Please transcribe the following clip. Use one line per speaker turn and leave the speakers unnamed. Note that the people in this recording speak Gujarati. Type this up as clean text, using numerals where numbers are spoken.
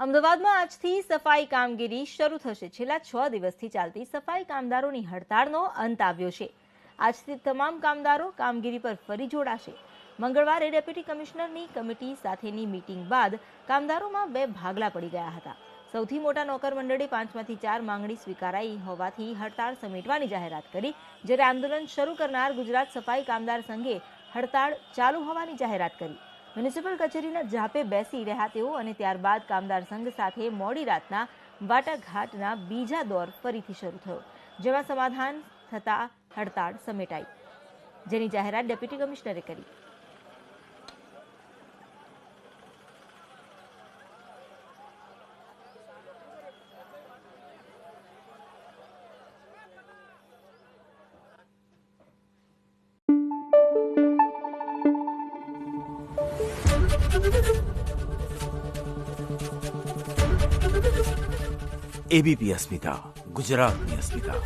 અમદાવાદમાં આજથી સફાઈ કામગીરી શરૂ થશે। છેલ્લા 6 દિવસથી ચાલતી સફાઈ કામદારોની હડતાળનો અંત આવ્યો છે। આજથી તમામ કામદારો કામગીરી પર ફરી જોડાશે। મંગળવારે ડેપ્યુટી કમિશનરની કમિટી સાથેની મીટિંગ બાદ કામદારોમાં બે ભાગલા પડી ગયા હતા। સૌથી મોટા નોકર મંડળે 5માંથી 4 માંગણી સ્વીકારાઈ હોવાથી હડતાળ સમેટવાની જાહેરાત કરી, જ્યારે આંદોલન શરૂ કરનાર ગુજરાત સફાઈ કામદાર સંઘે હડતાળ ચાલુ હોવાની જાહેરાત કરી। મ્યુનિસિપલ કચેરીના ઝાપે બેસી રહ્યા તેઓ અને ત્યારબાદ કામદાર સંઘ સાથે મોડી રાતના વાટાઘાટના બીજા દોર ફરીથી શરૂ થયો, જેમાં સમાધાન થતા હડતાળ સમેટાઈ, જેની જાહેરાત ડેપ્યુટી કમિશનરે કરી।
એબીપી અસ્મિતા, ગુજરાતની અસ્મિતા।